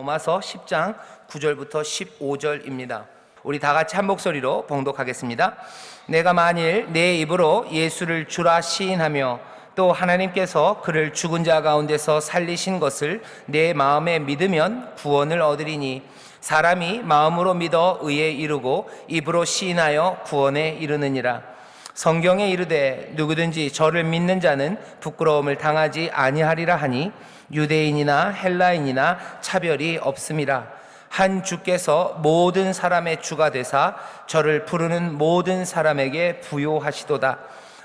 로마서 10장 9절부터 15절입니다. 우리 다 같이 한 목소리로 봉독하겠습니다. 내가 만일 내 입으로 예수를 주라 시인하며 또 하나님께서 그를 죽은 자 가운데서 살리신 것을 내 마음에 믿으면 구원을 얻으리니 사람이 마음으로 믿어 의에 이르고 입으로 시인하여 구원에 이르느니라. 성경에 이르되 누구든지 저를 믿는 자는 부끄러움을 당하지 아니하리라 하니 유대인이나 헬라인이나 차별이 없음이라. 한 주께서 모든 사람의 주가 되사 저를 부르는 모든 사람에게 부요하시도다.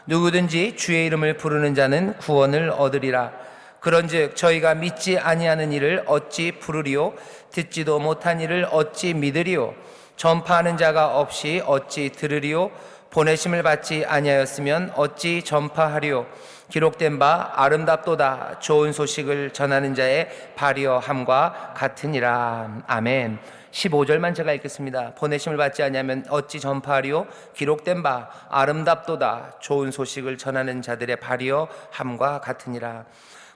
누구든지 주의 이름을 부르는 자는 구원을 얻으리라. 그런즉 저희가 믿지 아니하는 일을 어찌 부르리요? 듣지도 못한 일을 어찌 믿으리요? 전파하는 자가 없이 어찌 들으리요? 보내심을 받지 아니하였으면 어찌 전파하리요? 기록된 바 아름답도다. 좋은 소식을 전하는 자의 발이어함과 같으니라. 아멘. 15절만 제가 읽겠습니다. 보내심을 받지 아니하면 어찌 전파하리요? 기록된 바 아름답도다. 좋은 소식을 전하는 자들의 발이어함과 같으니라.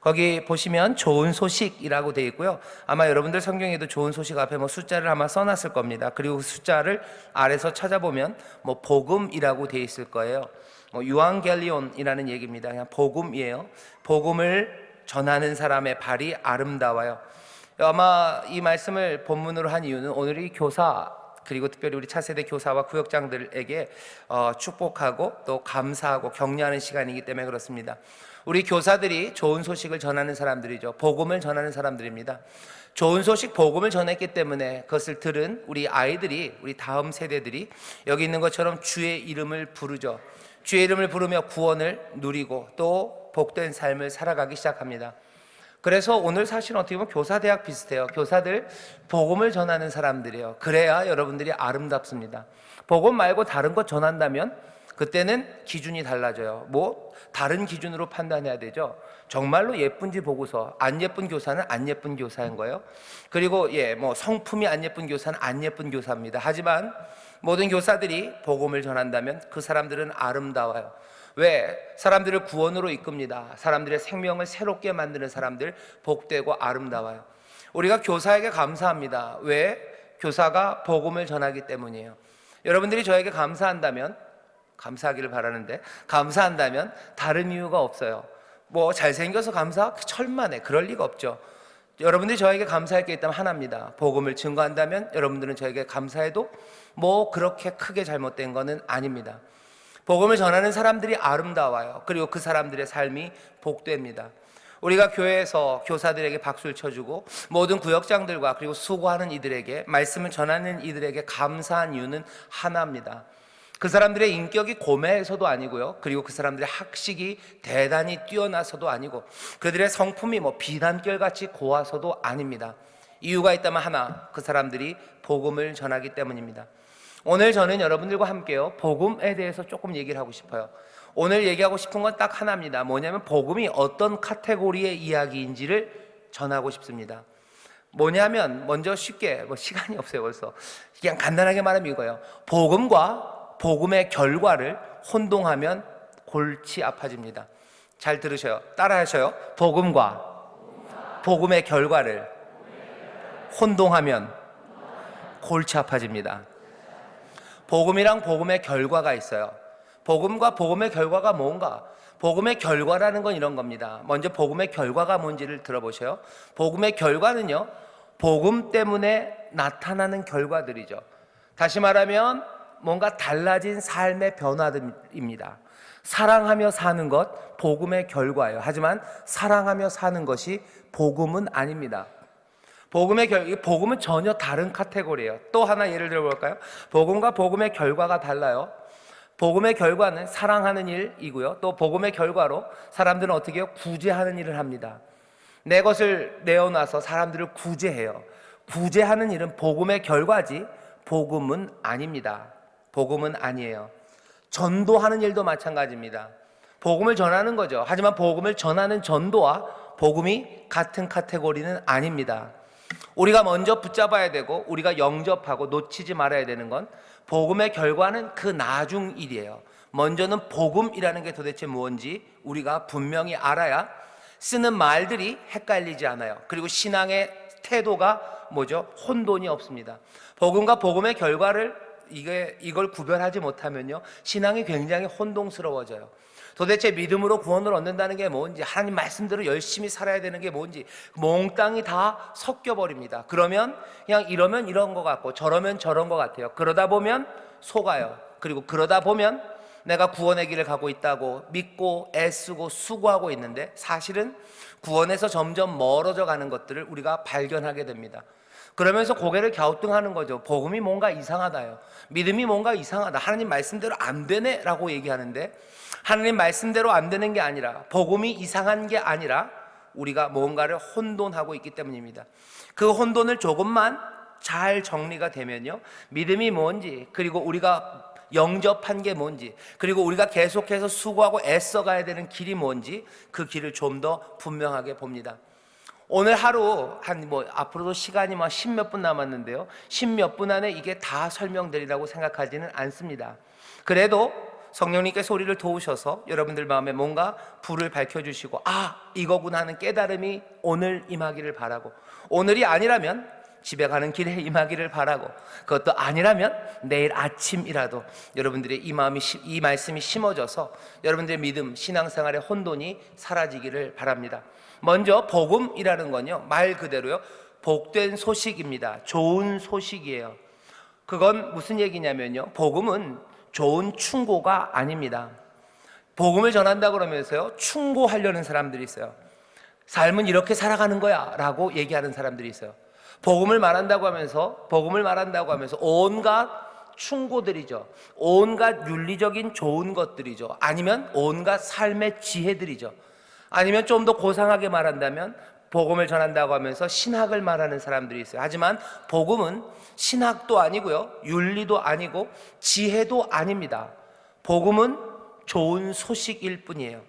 거기 보시면 좋은 소식이라고 되어 있고요. 아마 여러분들 성경에도 좋은 소식 앞에 숫자를 아마 써놨을 겁니다. 그리고 그 숫자를 아래서 찾아보면 복음이라고 되어 있을 거예요. 유앙겔리온이라는 얘기입니다. 그냥 복음이에요. 복음을 전하는 사람의 발이 아름다워요. 아마 이 말씀을 본문으로 한 이유는 오늘이 교사 그리고 특별히 우리 차세대 교사와 구역장들에게 축복하고 또 감사하고 격려하는 시간이기 때문에 그렇습니다. 우리 교사들이 좋은 소식을 전하는 사람들이죠. 복음을 전하는 사람들입니다. 좋은 소식 복음을 전했기 때문에 그것을 들은 우리 아이들이, 우리 다음 세대들이 여기 있는 것처럼 주의 이름을 부르죠. 주의 이름을 부르며 구원을 누리고 또 복된 삶을 살아가기 시작합니다. 그래서 오늘 사실은 어떻게 보면 교사대학 비슷해요. 교사들 복음을 전하는 사람들이에요. 그래야 여러분들이 아름답습니다. 복음 말고 다른 것 전한다면 그때는 기준이 달라져요. 다른 기준으로 판단해야 되죠. 정말로 예쁜지 보고서 안 예쁜 교사는 안 예쁜 교사인 거예요. 그리고 성품이 안 예쁜 교사는 안 예쁜 교사입니다. 하지만 모든 교사들이 복음을 전한다면 그 사람들은 아름다워요. 왜? 사람들을 구원으로 이끕니다. 사람들의 생명을 새롭게 만드는 사람들, 복되고 아름다워요. 우리가 교사에게 감사합니다. 왜? 교사가 복음을 전하기 때문이에요. 여러분들이 저에게 감사한다면, 감사하기를 바라는데, 감사한다면 다른 이유가 없어요. 잘생겨서 감사? 천만에 그럴 리가 없죠. 여러분들이 저에게 감사할 게 있다면 하나입니다. 복음을 증거한다면 여러분들은 저에게 감사해도 그렇게 크게 잘못된 거는 아닙니다. 복음을 전하는 사람들이 아름다워요. 그리고 그 사람들의 삶이 복됩니다. 우리가 교회에서 교사들에게 박수를 쳐주고 모든 구역장들과 그리고 수고하는 이들에게 말씀을 전하는 이들에게 감사한 이유는 하나입니다. 그 사람들의 인격이 고매해서도 아니고요. 그리고 그 사람들의 학식이 대단히 뛰어나서도 아니고 그들의 성품이 비단결같이 고와서도 아닙니다. 이유가 있다면 하나, 그 사람들이 복음을 전하기 때문입니다. 오늘 저는 여러분들과 함께요 복음에 대해서 조금 얘기를 하고 싶어요. 오늘 얘기하고 싶은 건 딱 하나입니다. 뭐냐면 복음이 어떤 카테고리의 이야기인지를 전하고 싶습니다. 뭐냐면 먼저 쉽게 시간이 없어요. 벌써 그냥 간단하게 말하면 이거예요. 복음과 복음의 결과를 혼동하면 골치 아파집니다. 잘 들으셔요. 따라하셔요. 복음과 복음의 결과를 혼동하면 골치 아파집니다. 복음이랑 복음의 결과가 있어요. 복음과 복음의 결과가 뭔가? 복음의 결과라는 건 이런 겁니다. 먼저 복음의 결과가 뭔지를 들어보셔요. 복음의 결과는요, 복음 때문에 나타나는 결과들이죠. 다시 말하면 뭔가 달라진 삶의 변화들입니다. 사랑하며 사는 것, 복음의 결과예요. 하지만 사랑하며 사는 것이 복음은 아닙니다. 복음은 전혀 다른 카테고리예요. 또 하나 예를 들어볼까요? 복음과 복음의 결과가 달라요. 복음의 결과는 사랑하는 일이고요. 또 복음의 결과로 사람들은 어떻게 해요? 구제하는 일을 합니다. 내 것을 내어놔서 사람들을 구제해요. 구제하는 일은 복음의 결과지 복음은 아닙니다. 복음은 아니에요. 전도하는 일도 마찬가지입니다. 복음을 전하는 거죠. 하지만 복음을 전하는 전도와 복음이 같은 카테고리는 아닙니다. 우리가 먼저 붙잡아야 되고 우리가 영접하고 놓치지 말아야 되는 건 복음의 결과는 그 나중 일이에요. 먼저는 복음이라는 게 도대체 뭔지 우리가 분명히 알아야 쓰는 말들이 헷갈리지 않아요. 그리고 신앙의 태도가 뭐죠? 혼돈이 없습니다. 복음과 복음의 결과를 이걸 구별하지 못하면요, 신앙이 굉장히 혼동스러워져요. 도대체 믿음으로 구원을 얻는다는 게 뭔지, 하나님 말씀대로 열심히 살아야 되는 게 뭔지 몽땅이 다 섞여버립니다. 그러면 그냥 이러면 이런 것 같고 저러면 저런 것 같아요. 그러다 보면 속아요. 그리고 그러다 보면 내가 구원의 길을 가고 있다고 믿고 애쓰고 수고하고 있는데 사실은 구원에서 점점 멀어져 가는 것들을 우리가 발견하게 됩니다. 그러면서 고개를 갸우뚱하는 거죠. 복음이 뭔가 이상하다요. 믿음이 뭔가 이상하다. 하나님 말씀대로 안 되네 라고 얘기하는데, 하나님 말씀대로 안 되는 게 아니라, 복음이 이상한 게 아니라 우리가 뭔가를 혼돈하고 있기 때문입니다. 그 혼돈을 조금만 잘 정리가 되면요, 믿음이 뭔지, 그리고 우리가 영접한 게 뭔지, 그리고 우리가 계속해서 수고하고 애써가야 되는 길이 뭔지, 그 길을 좀 더 분명하게 봅니다. 오늘 하루 앞으로도 시간이 10몇 분 남았는데요, 10몇 분 안에 이게 다 설명드리라고 생각하지는 않습니다. 그래도 성령님께서 우리를 도우셔서 여러분들 마음에 뭔가 불을 밝혀주시고, 이거구나 하는 깨달음이 오늘 임하기를 바라고, 오늘이 아니라면 집에 가는 길에 임하기를 바라고, 그것도 아니라면 내일 아침이라도 여러분들의 이 말씀이 심어져서 여러분들의 믿음, 신앙생활의 혼돈이 사라지기를 바랍니다. 먼저 복음이라는 건요, 말 그대로요, 복된 소식입니다. 좋은 소식이에요. 그건 무슨 얘기냐면요, 복음은 좋은 충고가 아닙니다. 복음을 전한다고 그러면서요, 충고하려는 사람들이 있어요. 삶은 이렇게 살아가는 거야 라고 얘기하는 사람들이 있어요. 복음을 말한다고 하면서 온갖 충고들이죠. 온갖 윤리적인 좋은 것들이죠. 아니면 온갖 삶의 지혜들이죠. 아니면 좀 더 고상하게 말한다면 복음을 전한다고 하면서 신학을 말하는 사람들이 있어요. 하지만 복음은 신학도 아니고요, 윤리도 아니고 지혜도 아닙니다. 복음은 좋은 소식일 뿐이에요.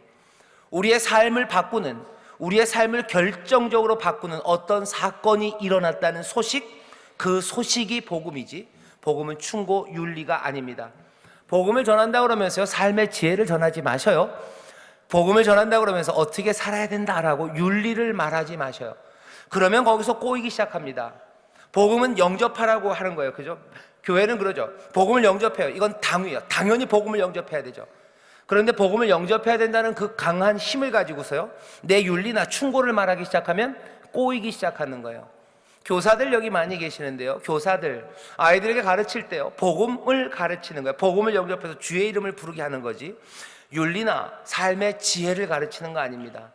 우리의 삶을 바꾸는, 우리의 삶을 결정적으로 바꾸는 어떤 사건이 일어났다는 소식, 그 소식이 복음이지, 복음은 충고, 윤리가 아닙니다. 복음을 전한다고 그러면서요, 삶의 지혜를 전하지 마셔요. 복음을 전한다고 그러면서 어떻게 살아야 된다라고 윤리를 말하지 마셔요. 그러면 거기서 꼬이기 시작합니다. 복음은 영접하라고 하는 거예요. 그죠? 교회는 그러죠. 복음을 영접해요. 이건 당위예요. 당연히 복음을 영접해야 되죠. 그런데 복음을 영접해야 된다는 그 강한 힘을 가지고서요, 내 윤리나 충고를 말하기 시작하면 꼬이기 시작하는 거예요. 교사들 여기 많이 계시는데요, 교사들 아이들에게 가르칠 때요, 복음을 가르치는 거예요. 복음을 영접해서 주의 이름을 부르게 하는 거지, 윤리나 삶의 지혜를 가르치는 거 아닙니다.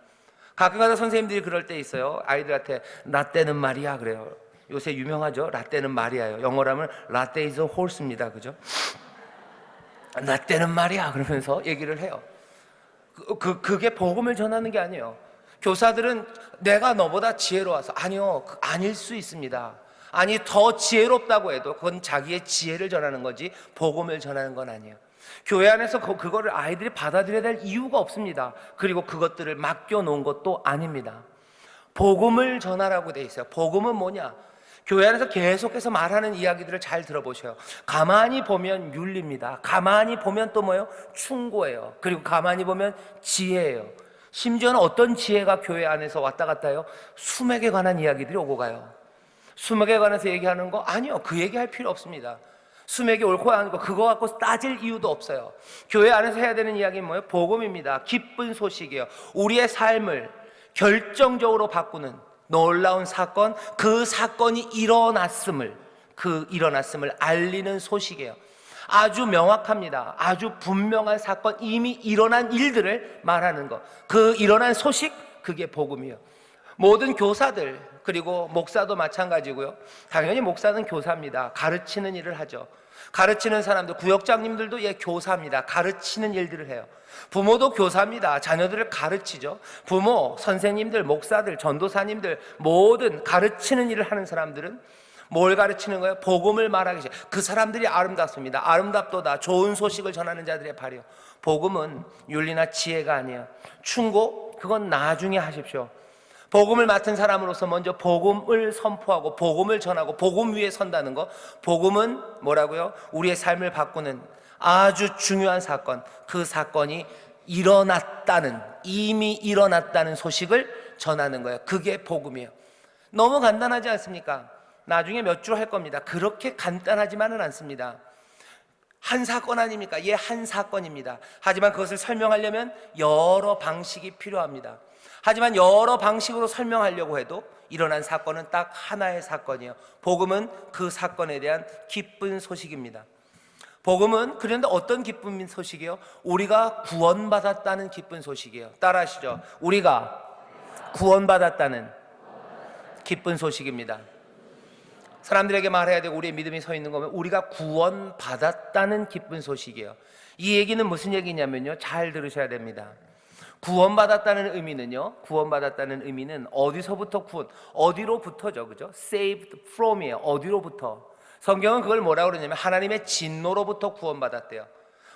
가끔가다 선생님들이 그럴 때 있어요. 아이들한테 라떼는 말이야 그래요. 요새 유명하죠, 라떼는 말이야요. 영어로 하면 라떼 is a horse입니다. 그죠? 라떼는 말이야 그러면서 얘기를 해요. 그게 복음을 전하는 게 아니에요. 교사들은 내가 너보다 지혜로워서, 아니요, 아닐 수 있습니다. 아니, 더 지혜롭다고 해도 그건 자기의 지혜를 전하는 거지 복음을 전하는 건 아니에요. 교회 안에서 그거를 아이들이 받아들여야 될 이유가 없습니다. 그리고 그것들을 맡겨놓은 것도 아닙니다. 복음을 전하라고 돼 있어요. 복음은 뭐냐? 교회 안에서 계속해서 말하는 이야기들을 잘 들어보셔요. 가만히 보면 윤리입니다. 가만히 보면 또 뭐예요? 충고예요. 그리고 가만히 보면 지혜예요. 심지어는 어떤 지혜가 교회 안에서 왔다 갔다 해요? 수맥에 관한 이야기들이 오고 가요. 수맥에 관해서 얘기하는 거? 아니요, 그 얘기할 필요 없습니다. 수맥이 옳고 아니고 그거 갖고 따질 이유도 없어요. 교회 안에서 해야 되는 이야기는 뭐예요? 복음입니다. 기쁜 소식이에요. 우리의 삶을 결정적으로 바꾸는 놀라운 사건, 그 사건이 일어났음을 알리는 소식이에요. 아주 명확합니다. 아주 분명한 사건, 이미 일어난 일들을 말하는 것, 그 일어난 소식, 그게 복음이에요. 모든 교사들, 그리고 목사도 마찬가지고요. 당연히 목사는 교사입니다. 가르치는 일을 하죠. 가르치는 사람들, 구역장님들도 교사입니다. 가르치는 일들을 해요. 부모도 교사입니다. 자녀들을 가르치죠. 부모, 선생님들, 목사들, 전도사님들, 모든 가르치는 일을 하는 사람들은 뭘 가르치는 거예요? 복음을 말하기 시작. 그 사람들이 아름답습니다. 아름답도다. 좋은 소식을 전하는 자들의 발이요. 복음은 윤리나 지혜가 아니에요. 충고, 그건 나중에 하십시오. 복음을 맡은 사람으로서 먼저 복음을 선포하고 복음을 전하고 복음 위에 선다는 것, 복음은 뭐라고요? 우리의 삶을 바꾸는 아주 중요한 사건, 그 사건이 이미 일어났다는 소식을 전하는 거예요. 그게 복음이에요. 너무 간단하지 않습니까? 나중에 몇 주 할 겁니다. 그렇게 간단하지만은 않습니다. 한 사건 아닙니까? 예, 한 사건입니다. 하지만 그것을 설명하려면 여러 방식이 필요합니다. 하지만 여러 방식으로 설명하려고 해도 일어난 사건은 딱 하나의 사건이에요. 복음은 그 사건에 대한 기쁜 소식입니다. 복음은 그런데 어떤 기쁜 소식이에요? 우리가 구원받았다는 기쁜 소식이에요. 따라하시죠. 우리가 구원받았다는 기쁜 소식입니다. 사람들에게 말해야 되고 우리의 믿음이 서 있는 거면 우리가 구원받았다는 기쁜 소식이에요. 이 얘기는 무슨 얘기냐면요, 잘 들으셔야 됩니다. 구원받았다는 의미는 어디서부터 어디로부터죠, 그죠? Saved from이에요. 어디로부터? 성경은 그걸 뭐라고 그러냐면 하나님의 진노로부터 구원받았대요.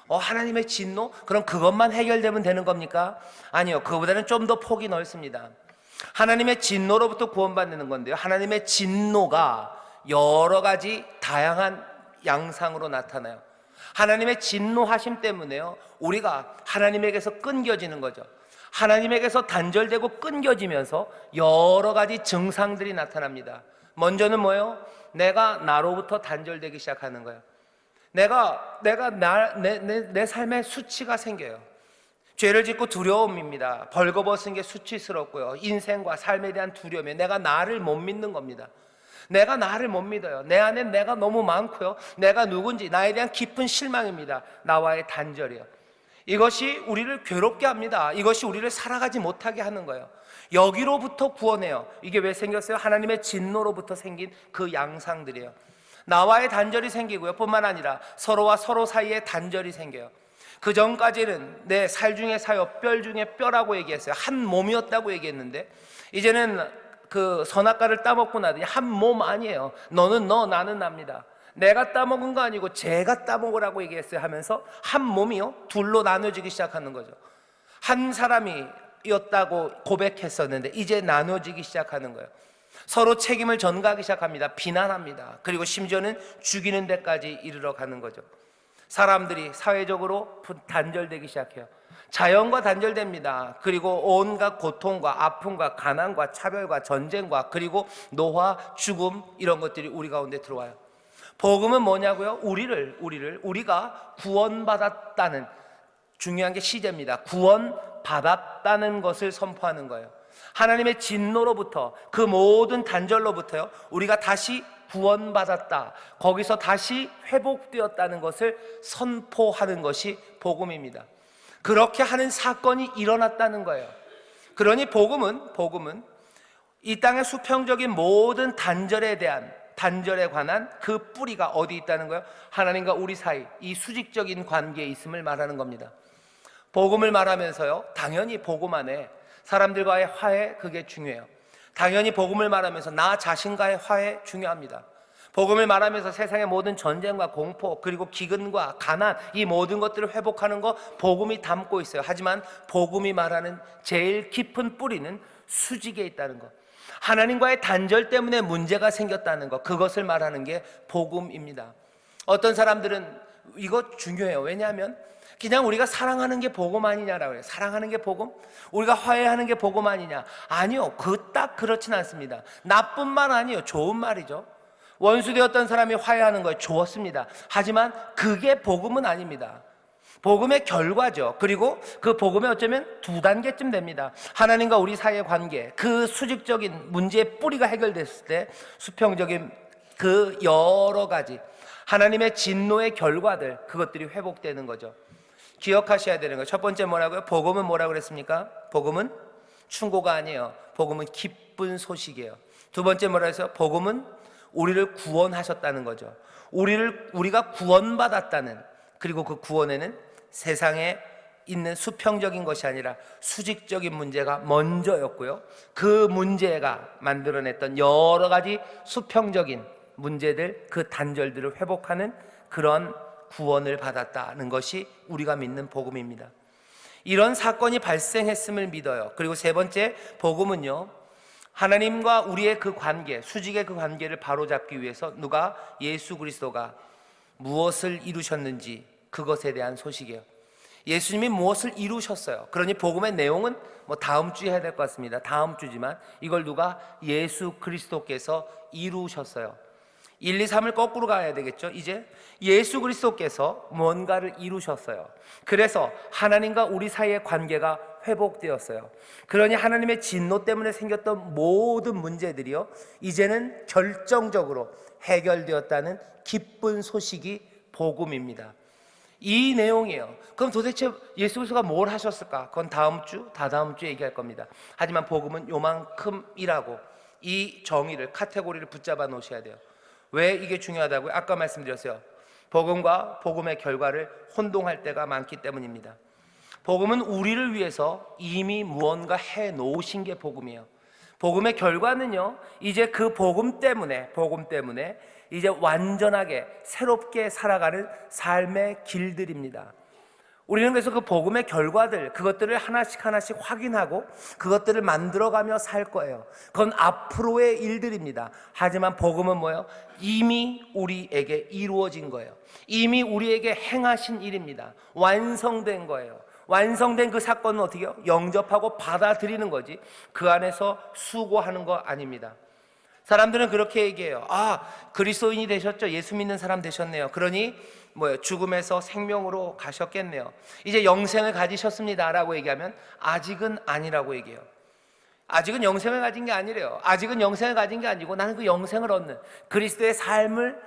하나님의 진노? 그럼 그것만 해결되면 되는 겁니까? 아니요, 그거보다는 좀 더 폭이 넓습니다. 하나님의 진노로부터 구원받는 건데요, 하나님의 진노가 여러 가지 다양한 양상으로 나타나요. 하나님의 진노하심 때문에요, 우리가 하나님에게서 끊겨지는 거죠. 하나님에게서 단절되고 끊겨지면서 여러 가지 증상들이 나타납니다. 먼저는 뭐예요? 내가 나로부터 단절되기 시작하는 거예요. 내 삶에 수치가 생겨요. 죄를 짓고 두려움입니다. 벌거벗은 게 수치스럽고요. 인생과 삶에 대한 두려움이에요. 내가 나를 못 믿는 겁니다. 내가 나를 못 믿어요. 내 안에 내가 너무 많고요. 내가 누군지 나에 대한 깊은 실망입니다. 나와의 단절이요. 이것이 우리를 괴롭게 합니다. 이것이 우리를 살아가지 못하게 하는 거예요. 여기로부터 구원해요. 이게 왜 생겼어요? 하나님의 진노로부터 생긴 그 양상들이에요. 나와의 단절이 생기고요, 뿐만 아니라 서로와 서로 사이에 단절이 생겨요. 그 전까지는 내 살 중에 사요, 뼈 중에 뼈라고 얘기했어요. 한 몸이었다고 얘기했는데 이제는 그 선악과를 따먹고 나더니 한 몸 아니에요. 너는 너, 나는 납니다. 내가 따먹은 거 아니고 제가 따먹으라고 얘기했어요 하면서 한 몸이요, 둘로 나눠지기 시작하는 거죠. 한 사람이었다고 고백했었는데 이제 나눠지기 시작하는 거예요. 서로 책임을 전가하기 시작합니다. 비난합니다. 그리고 심지어는 죽이는 데까지 이르러 가는 거죠. 사람들이 사회적으로 단절되기 시작해요. 자연과 단절됩니다. 그리고 온갖 고통과 아픔과 가난과 차별과 전쟁과 그리고 노화, 죽음, 이런 것들이 우리 가운데 들어와요. 복음은 뭐냐고요? 우리가 구원받았다는, 중요한 게 시제입니다. 구원받았다는 것을 선포하는 거예요. 하나님의 진노로부터, 그 모든 단절로부터요, 우리가 다시 구원받았다, 거기서 다시 회복되었다는 것을 선포하는 것이 복음입니다. 그렇게 하는 사건이 일어났다는 거예요. 그러니 복음은 이 땅의 수평적인 모든 단절에 관한 그 뿌리가 어디 있다는 거예요? 하나님과 우리 사이 이 수직적인 관계에 있음을 말하는 겁니다. 복음을 말하면서요, 당연히 복음 안에 사람들과의 화해, 그게 중요해요. 당연히 복음을 말하면서 나 자신과의 화해 중요합니다. 복음을 말하면서 세상의 모든 전쟁과 공포, 그리고 기근과 가난, 이 모든 것들을 회복하는 거 복음이 담고 있어요. 하지만 복음이 말하는 제일 깊은 뿌리는 수직에 있다는 것, 하나님과의 단절 때문에 문제가 생겼다는 것, 그것을 말하는 게 복음입니다. 어떤 사람들은 이거 중요해요. 왜냐하면 그냥 우리가 사랑하는 게 복음 아니냐라고 해요. 사랑하는 게 복음? 우리가 화해하는 게 복음 아니냐? 아니요, 딱 그렇진 않습니다. 나쁜 말 아니에요. 좋은 말이죠. 원수되었던 사람이 화해하는 거 좋았습니다. 하지만 그게 복음은 아닙니다. 복음의 결과죠. 그리고 그 복음에 어쩌면 2단계쯤 됩니다. 하나님과 우리 사이의 관계, 그 수직적인 문제의 뿌리가 해결됐을 때 수평적인 그 여러 가지 하나님의 진노의 결과들, 그것들이 회복되는 거죠. 기억하셔야 되는 거예요. 첫 번째 뭐라고요? 복음은 뭐라고 그랬습니까? 복음은 충고가 아니에요. 복음은 기쁜 소식이에요. 두 번째 뭐라고 했어요? 복음은 우리를 구원하셨다는 거죠. 우리가 구원받았다는, 그리고 그 구원에는 세상에 있는 수평적인 것이 아니라 수직적인 문제가 먼저였고요, 그 문제가 만들어냈던 여러 가지 수평적인 문제들, 그 단절들을 회복하는 그런 구원을 받았다는 것이 우리가 믿는 복음입니다. 이런 사건이 발생했음을 믿어요. 그리고 세 번째, 복음은요, 하나님과 우리의 그 관계, 수직의 그 관계를 바로잡기 위해서 누가, 예수 그리스도가 무엇을 이루셨는지 그것에 대한 소식이에요. 예수님이 무엇을 이루셨어요? 그러니 복음의 내용은 뭐 다음 주에 해야 될 것 같습니다. 다음 주지만 이걸 누가? 예수 그리스도께서 이루셨어요. 1, 2, 3을 거꾸로 가야 되겠죠. 이제 예수 그리스도께서 뭔가를 이루셨어요. 그래서 하나님과 우리 사이의 관계가 회복되었어요. 그러니 하나님의 진노 때문에 생겼던 모든 문제들이요, 이제는 결정적으로 해결되었다는 기쁜 소식이 복음입니다. 이 내용이에요. 그럼 도대체 예수 그리스도가 뭘 하셨을까? 그건 다음 주, 다다음 주에 얘기할 겁니다. 하지만 복음은 요만큼이라고 이 정의를, 카테고리를 붙잡아 놓으셔야 돼요. 왜 이게 중요하다고요? 아까 말씀드렸어요. 복음과 복음의 결과를 혼동할 때가 많기 때문입니다. 복음은 우리를 위해서 이미 무언가 해 놓으신 게 복음이에요. 복음의 결과는요, 이제 그 복음 때문에 이제 완전하게 새롭게 살아가는 삶의 길들입니다. 우리는 그래서 그 복음의 결과들, 그것들을 하나씩 하나씩 확인하고 그것들을 만들어가며 살 거예요. 그건 앞으로의 일들입니다. 하지만 복음은 뭐예요? 이미 우리에게 이루어진 거예요. 이미 우리에게 행하신 일입니다. 완성된 거예요. 완성된 그 사건은 어떻게 해요? 영접하고 받아들이는 거지, 그 안에서 수고하는 거 아닙니다. 사람들은 그렇게 얘기해요. 아, 그리스도인이 되셨죠? 예수 믿는 사람 되셨네요. 그러니 뭐예요? 죽음에서 생명으로 가셨겠네요. 이제 영생을 가지셨습니다 라고 얘기하면 아직은 아니라고 얘기해요. 아직은 영생을 가진 게 아니래요. 아직은 영생을 가진 게 아니고 나는 그 영생을 얻는 그리스도의 삶을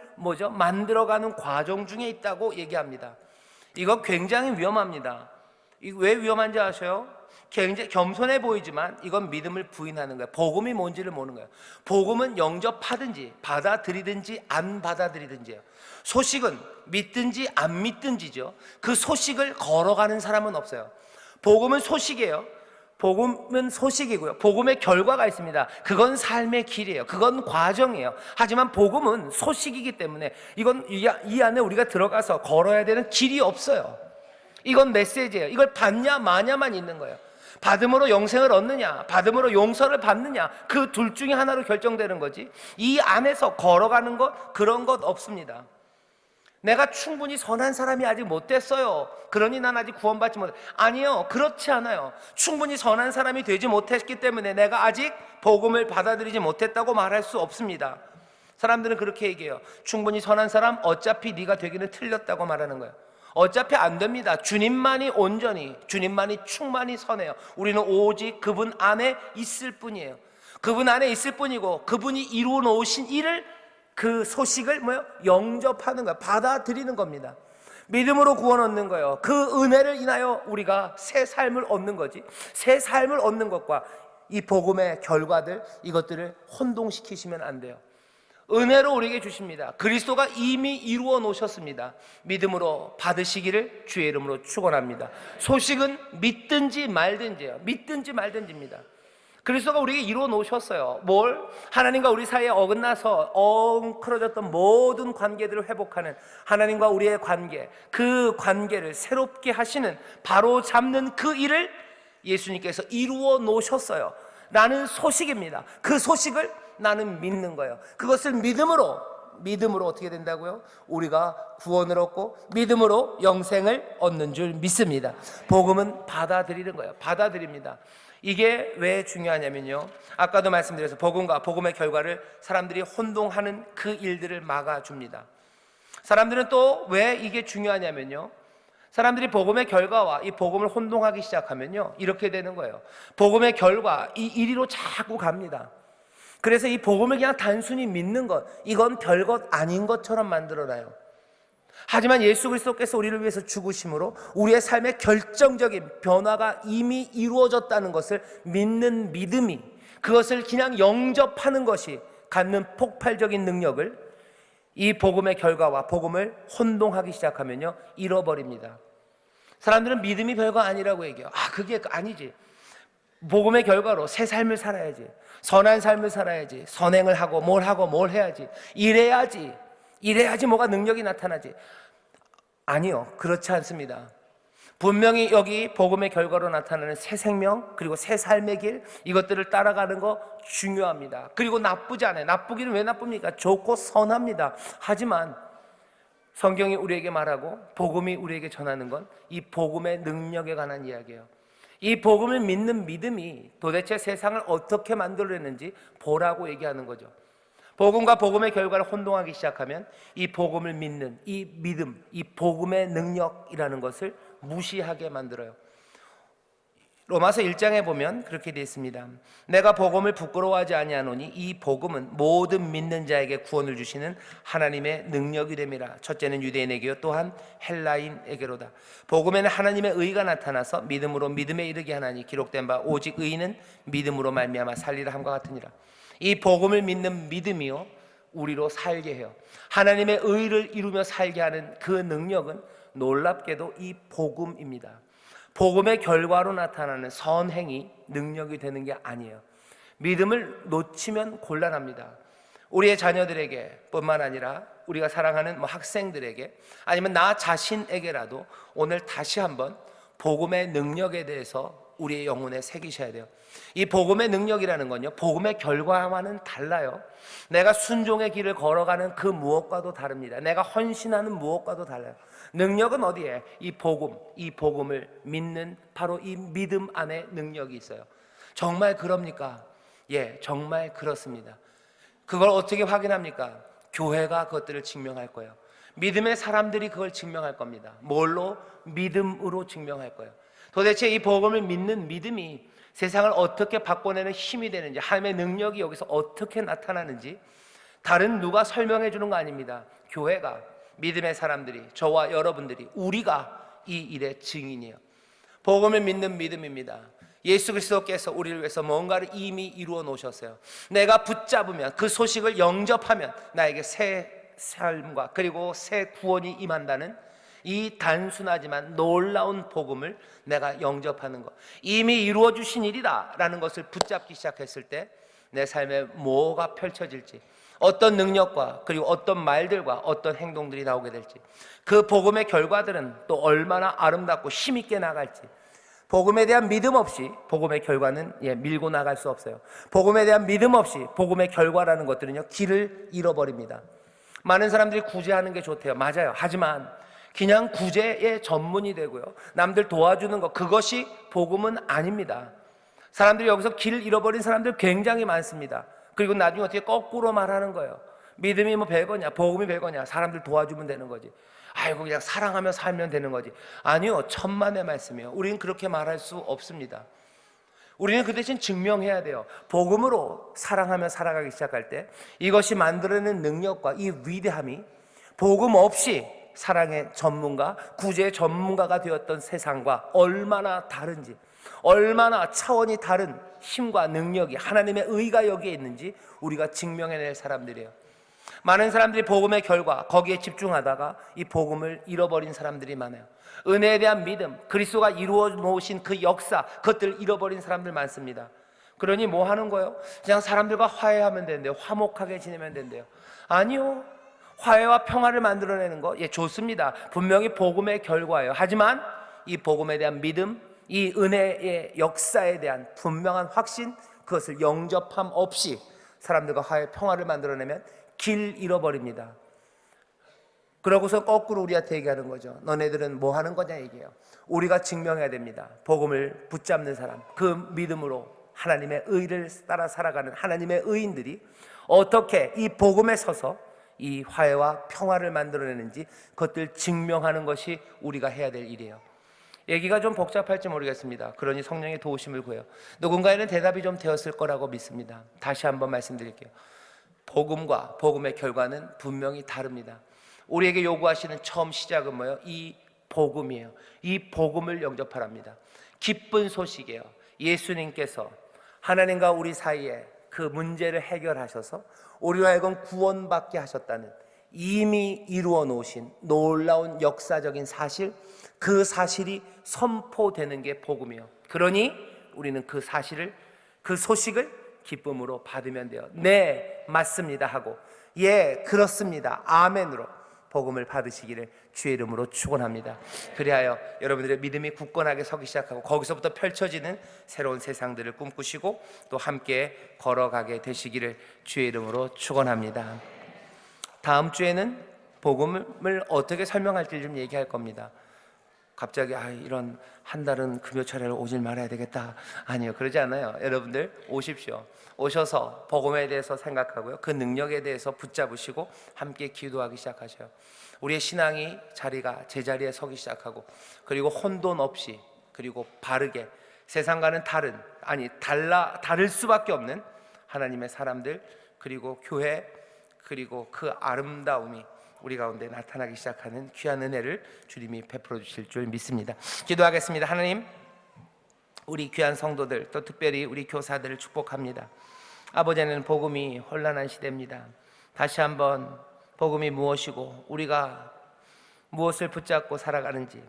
만들어가는 과정 중에 있다고 얘기합니다. 이거 굉장히 위험합니다. 왜 위험한지 아셔요? 굉장히 겸손해 보이지만 이건 믿음을 부인하는 거예요. 복음이 뭔지를 모르는 거예요. 복음은 영접하든지 받아들이든지 안 받아들이든지예요. 소식은 믿든지 안 믿든지죠. 그 소식을 걸어가는 사람은 없어요. 복음은 소식이에요. 복음은 소식이고요, 복음의 결과가 있습니다. 그건 삶의 길이에요. 그건 과정이에요. 하지만 복음은 소식이기 때문에 이건 이 안에 우리가 들어가서 걸어야 되는 길이 없어요. 이건 메시지예요. 이걸 받냐 마냐만 있는 거예요. 받음으로 영생을 얻느냐, 받음으로 용서를 받느냐, 그 둘 중에 하나로 결정되는 거지, 이 안에서 걸어가는 것, 그런 것 없습니다. 내가 충분히 선한 사람이 아직 못 됐어요, 그러니 난 아직 구원받지 못해. 아니요, 그렇지 않아요. 충분히 선한 사람이 되지 못했기 때문에 내가 아직 복음을 받아들이지 못했다고 말할 수 없습니다. 사람들은 그렇게 얘기해요. 충분히 선한 사람, 어차피 네가 되기는 틀렸다고 말하는 거예요. 어차피 안 됩니다. 주님만이 온전히, 주님만이 충만히 선해요. 우리는 오직 그분 안에 있을 뿐이에요. 그분 안에 있을 뿐이고, 그분이 이루어 놓으신 일을, 그 소식을 영접하는 거예요. 받아들이는 겁니다. 믿음으로 구원 얻는 거예요. 그 은혜를 인하여 우리가 새 삶을 얻는 거지, 새 삶을 얻는 것과 이 복음의 결과들, 이것들을 혼동시키시면 안 돼요. 은혜로 우리에게 주십니다. 그리스도가 이미 이루어 놓으셨습니다. 믿음으로 받으시기를 주의 이름으로 축원합니다. 소식은 믿든지 말든지예요. 믿든지 말든지입니다. 그리스도가 우리에게 이루어 놓으셨어요. 뭘? 하나님과 우리 사이에 어긋나서 엉클어졌던 모든 관계들을 회복하는, 하나님과 우리의 관계, 그 관계를 새롭게 하시는, 바로 잡는 그 일을 예수님께서 이루어 놓으셨어요 라는 소식입니다. 그 소식을 나는 믿는 거예요. 그것을 믿음으로 어떻게 된다고요? 우리가 구원을 얻고 믿음으로 영생을 얻는 줄 믿습니다. 복음은 받아들이는 거예요. 받아들입니다. 이게 왜 중요하냐면요, 아까도 말씀드려서 복음과 복음의 결과를 사람들이 혼동하는 그 일들을 막아줍니다. 사람들은 또 왜 이게 중요하냐면요, 사람들이 복음의 결과와 이 복음을 혼동하기 시작하면요, 이렇게 되는 거예요. 복음의 결과, 이 이리로 자꾸 갑니다. 그래서 이 복음을 그냥 단순히 믿는 것, 이건 별것 아닌 것처럼 만들어놔요. 하지만 예수 그리스도께서 우리를 위해서 죽으심으로 우리의 삶의 결정적인 변화가 이미 이루어졌다는 것을 믿는 믿음이, 그것을 그냥 영접하는 것이 갖는 폭발적인 능력을, 이 복음의 결과와 복음을 혼동하기 시작하면요, 잃어버립니다. 사람들은 믿음이 별거 아니라고 얘기해요. 그게 아니지. 복음의 결과로 새 삶을 살아야지, 선한 삶을 살아야지, 선행을 하고 뭘 해야지, 이래야지 뭐가 능력이 나타나지. 아니요, 그렇지 않습니다. 분명히 여기 복음의 결과로 나타나는 새 생명, 그리고 새 삶의 길, 이것들을 따라가는 거 중요합니다. 그리고 나쁘지 않아요. 나쁘기는 왜 나쁩니까? 좋고 선합니다. 하지만 성경이 우리에게 말하고 복음이 우리에게 전하는 건 이 복음의 능력에 관한 이야기예요. 이 복음을 믿는 믿음이 도대체 세상을 어떻게 만들어내는지 보라고 얘기하는 거죠. 복음과 복음의 결과를 혼동하기 시작하면 이 복음을 믿는 이 믿음, 이 복음의 능력이라는 것을 무시하게 만들어요. 로마서 1장에 보면 그렇게 되어 있습니다. 내가 복음을 부끄러워하지 아니하노니 이 복음은 모든 믿는 자에게 구원을 주시는 하나님의 능력이 됨이라. 첫째는 유대인에게요 또한 헬라인에게로다. 복음에는 하나님의 의가 나타나서 믿음으로 믿음에 이르게 하나니 기록된 바 오직 의인은 믿음으로 말미암아 살리라 함과 같으니라. 이 복음을 믿는 믿음이요 우리로 살게 해요. 하나님의 의를 이루며 살게 하는 그 능력은 놀랍게도 이 복음입니다. 복음의 결과로 나타나는 선행이 능력이 되는 게 아니에요. 믿음을 놓치면 곤란합니다. 우리의 자녀들에게 뿐만 아니라 우리가 사랑하는 학생들에게 아니면 나 자신에게라도 오늘 다시 한번 복음의 능력에 대해서 우리의 영혼에 새기셔야 돼요. 이 복음의 능력이라는 건요 복음의 결과와는 달라요. 내가 순종의 길을 걸어가는 그 무엇과도 다릅니다. 내가 헌신하는 무엇과도 달라요. 능력은 어디에? 이 복음, 이 복음을 믿는 바로 이 믿음 안에 능력이 있어요. 정말 그럽니까? 예, 정말 그렇습니다. 그걸 어떻게 확인합니까? 교회가 그것들을 증명할 거예요. 믿음의 사람들이 그걸 증명할 겁니다. 뭘로? 믿음으로 증명할 거예요. 도대체 이 복음을 믿는 믿음이 세상을 어떻게 바꿔내는 힘이 되는지, 하나님의 능력이 여기서 어떻게 나타나는지 다른 누가 설명해 주는 거 아닙니다. 교회가, 믿음의 사람들이, 저와 여러분들이, 우리가 이 일의 증인이에요. 복음을 믿는 믿음입니다. 예수 그리스도께서 우리를 위해서 뭔가를 이미 이루어 놓으셨어요. 내가 붙잡으면, 그 소식을 영접하면 나에게 새 삶과 그리고 새 구원이 임한다는 이 단순하지만 놀라운 복음을 내가 영접하는 것, 이미 이루어 주신 일이다 라는 것을 붙잡기 시작했을 때 내 삶에 뭐가 펼쳐질지, 어떤 능력과 그리고 어떤 말들과 어떤 행동들이 나오게 될지, 그 복음의 결과들은 또 얼마나 아름답고 힘있게 나갈지. 복음에 대한 믿음 없이 복음의 결과는 밀고 나갈 수 없어요. 복음에 대한 믿음 없이 복음의 결과라는 것들은요 길을 잃어버립니다. 많은 사람들이 구제하는 게 좋대요. 맞아요. 하지만 그냥 구제의 전문이 되고요 남들 도와주는 것, 그것이 복음은 아닙니다. 사람들이 여기서 길을 잃어버린 사람들 굉장히 많습니다. 그리고 나중에 어떻게 거꾸로 말하는 거예요. 믿음이 뭐 별거냐, 복음이 별거냐, 사람들 도와주면 되는 거지, 아이고 그냥 사랑하며 살면 되는 거지. 아니요, 천만의 말씀이에요. 우리는 그렇게 말할 수 없습니다. 우리는 그 대신 증명해야 돼요. 복음으로 사랑하며 살아가기 시작할 때 이것이 만들어내는 능력과 이 위대함이 복음 없이 사랑의 전문가, 구제의 전문가가 되었던 세상과 얼마나 다른지, 얼마나 차원이 다른 힘과 능력이, 하나님의 의가 여기에 있는지 우리가 증명해낼 사람들이에요. 많은 사람들이 복음의 결과, 거기에 집중하다가 이 복음을 잃어버린 사람들이 많아요. 은혜에 대한 믿음, 그리스도가 이루어 놓으신 그 역사, 그것들을 잃어버린 사람들 많습니다. 그러니 뭐 하는 거예요? 그냥 사람들과 화해하면 된대요. 화목하게 지내면 된대요. 아니요, 화해와 평화를 만들어내는 거 좋습니다. 분명히 복음의 결과예요. 하지만 이 복음에 대한 믿음, 이 은혜의 역사에 대한 분명한 확신, 그것을 영접함 없이 사람들과 화해, 평화를 만들어내면 길 잃어버립니다. 그러고서 거꾸로 우리한테 얘기하는 거죠. 너네들은 뭐 하는 거냐 얘기해요. 우리가 증명해야 됩니다. 복음을 붙잡는 사람, 그 믿음으로 하나님의 의를 따라 살아가는 하나님의 의인들이 어떻게 이 복음에 서서 이 화해와 평화를 만들어내는지 그것들 증명하는 것이 우리가 해야 될 일이에요. 얘기가 좀 복잡할지 모르겠습니다. 그러니 성령의 도우심을 구해요. 누군가에는 대답이 좀 되었을 거라고 믿습니다. 다시 한번 말씀드릴게요. 복음과 복음의 결과는 분명히 다릅니다. 우리에게 요구하시는 처음 시작은 뭐예요? 이 복음이에요. 이 복음을 영접하랍니다. 기쁜 소식이에요. 예수님께서 하나님과 우리 사이에 그 문제를 해결하셔서 우리로 하여금 구원받게 하셨다는 이미 이루어 놓으신 놀라운 역사적인 사실, 그 사실이 선포되는 게 복음이에요. 그러니 우리는 그 사실을, 그 소식을 기쁨으로 받으면 돼요. 네, 맞습니다 하고, 예, 그렇습니다, 아멘으로 복음을 받으시기를 주의 이름으로 축원합니다. 그리하여 여러분들의 믿음이 굳건하게 서기 시작하고 거기서부터 펼쳐지는 새로운 세상들을 꿈꾸시고 또 함께 걸어가게 되시기를 주의 이름으로 축원합니다. 다음 주에는 복음을 어떻게 설명할지 좀 얘기할 겁니다. 갑자기 이런 한 달은 금요철에 오질 말아야 되겠다. 아니요, 그러지 않아요. 여러분들 오십시오. 오셔서 복음에 대해서 생각하고요, 그 능력에 대해서 붙잡으시고 함께 기도하기 시작하셔요. 우리의 신앙이 자리가 제자리에 서기 시작하고, 그리고 혼돈 없이, 그리고 바르게 세상과는 다를 수밖에 없는 하나님의 사람들, 그리고 교회, 그리고 그 아름다움이 우리 가운데 나타나기 시작하는 귀한 은혜를 주님이 베풀어 주실 줄 믿습니다. 기도하겠습니다. 하나님, 우리 귀한 성도들, 또 특별히 우리 교사들을 축복합니다. 아버지는 복음이 혼란한 시대입니다. 다시 한번 복음이 무엇이고 우리가 무엇을 붙잡고 살아가는지,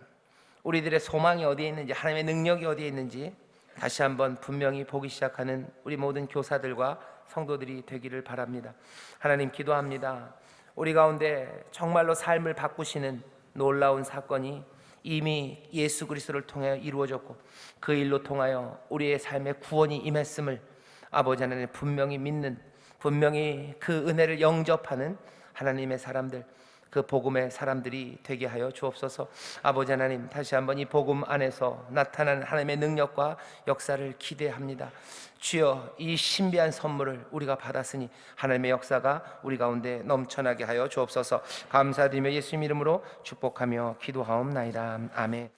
우리들의 소망이 어디에 있는지, 하나님의 능력이 어디에 있는지 다시 한번 분명히 보기 시작하는 우리 모든 교사들과 성도들이 되기를 바랍니다. 하나님, 기도합니다. 우리 가운데 정말로 삶을 바꾸시는 놀라운 사건이 이미 예수 그리스도를 통하여 이루어졌고, 그 일로 통하여 우리의 삶에 구원이 임했음을 아버지 하나님 분명히 믿는, 분명히 그 은혜를 영접하는 하나님의 사람들, 그 복음의 사람들이 되게 하여 주옵소서. 아버지 하나님, 다시 한번 이 복음 안에서 나타난 하나님의 능력과 역사를 기대합니다. 주여, 이 신비한 선물을 우리가 받았으니 하나님의 역사가 우리 가운데 넘쳐나게 하여 주옵소서. 감사드리며 예수님 이름으로 축복하며 기도하옵나이다. 아멘.